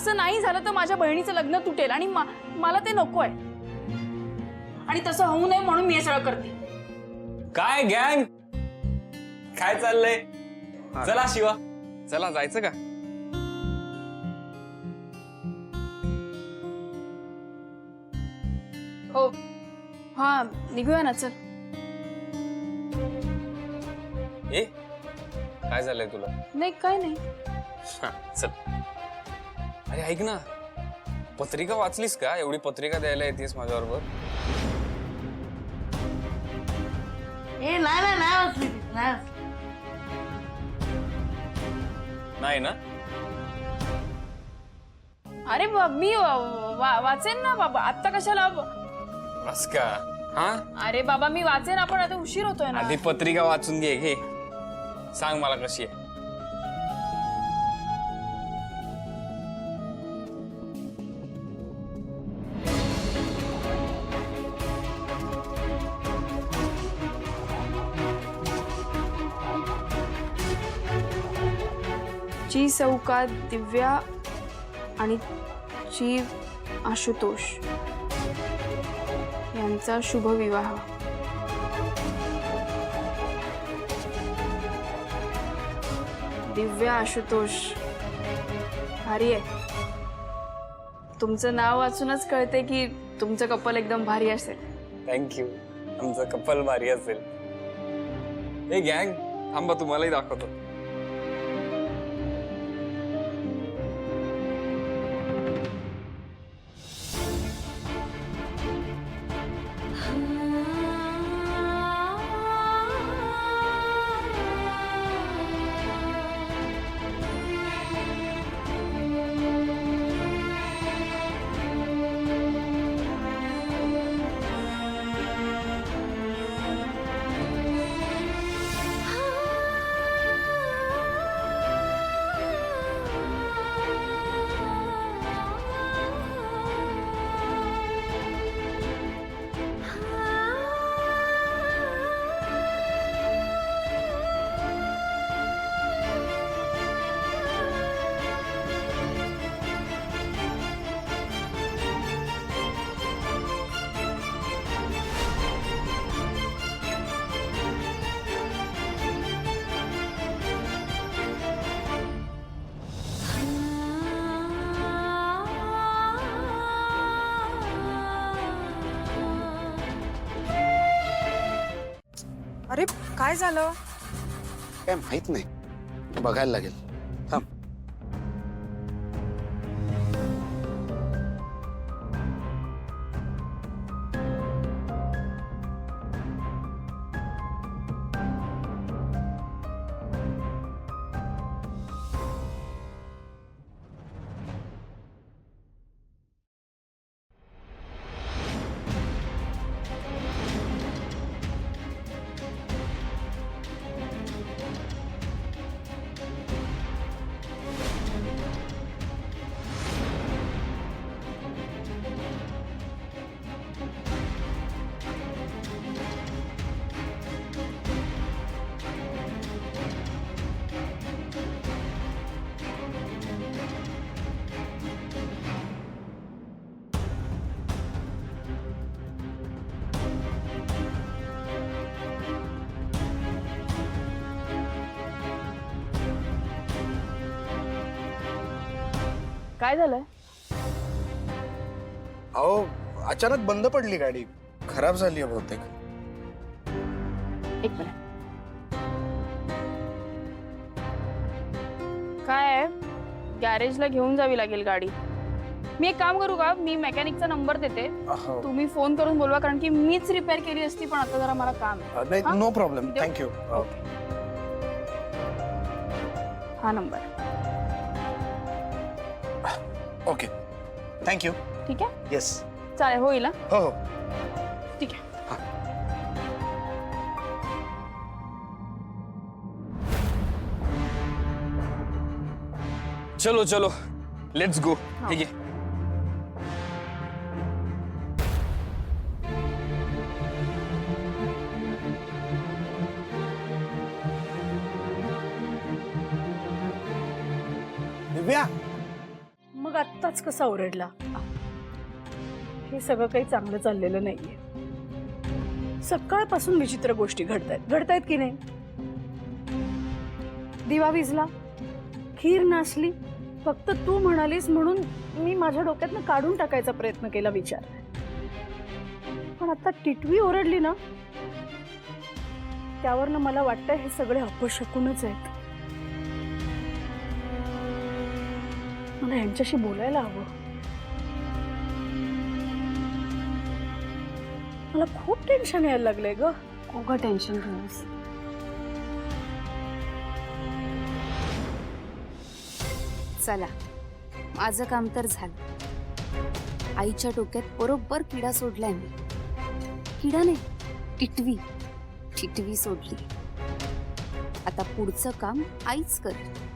असं नाही झालं तर माझ्या बहिणीचं लग्न तुटेल आणि मला ते नकोय आणि तसं होऊ नये म्हणून मी हे सगळं करते. काय गँग काय चाललंय? चला शिवा चला जायचं का? हो हा निघूया ना चल. ए काय झालंय तुला? नाही काय नाही. चल. अरे ऐक ना, पत्रिका वाचलीस का? एवढी पत्रिका द्यायला येतेस माझ्याबरोबर? नाही ना? अरे मी वाचेन ना बाबा, आता कशाला? बस का? हा अरे बाबा मी वाचेन, आपण आता उशीर होतोय ना. आधी पत्रिका वाचून घे. सांग मला कशी आहे. ची सौकात दिव्या आणि ची आशुतोष यांचा शुभ विवाह. दिव्या आशुतोष भारी आहे. तुमचं नाव वाचूनच कळते की तुमचं कपल एकदम भारी असेल. थँक्यू. आमचं कपल भारी असेल. हे गँग थांबा, तुम्हालाही दाखवतो. अरे काय झालं? काय माहित नाही, बघायला लागेल. थांब. काय झालंय? अहो अचानक बंद पडली गाडी, खराब झाली आहे बहुतेक. एक मिनिट. काय आहे, गॅरेजला घेऊन जावी लागेल गाडी. मी एक काम करू का, मी मेकॅनिकचा नंबर देते, अहो, तुम्ही फोन करून बोलवा, कारण की मीच रिपेअर केली असती पण आता जरा मला काम आहे. नाही हा? नो प्रॉब्लेम, देऊ? थँक्यू. हा नंबर. Okay thank you. ठीक आहे, येस. चालेल, होईल ना? हो हो. ठीक आहे. चलो चलो लेट्स गो. ठीक आहे. दिव्या, मग आत्ताच कसा ओरडला? हे सगळं काही चांगलं चाललेलं नाहीये. सकाळपासून विचित्र गोष्टी घडतायत की नाही? दिवा विझला, खीर नासली, फक्त तू म्हणालीस म्हणून मी माझ्या डोक्यातनं काढून टाकायचा प्रयत्न केला विचार. पण आता टिटवी ओरडली ना, त्यावरनं मला वाटतं हे सगळे अपशकुनच आहेत. मला यांच्याशी बोलायला हवं. मला खूप टेन्शन यायला लागलंय ग. उगा टेन्शन घेऊस. चला, माझं काम तर झालं. आईच्या डोक्यात बरोबर किडा सोडलाय मी. किडा नाही, टिटवी. टिटवी सोडली. आता पुढचं काम आईच करेल.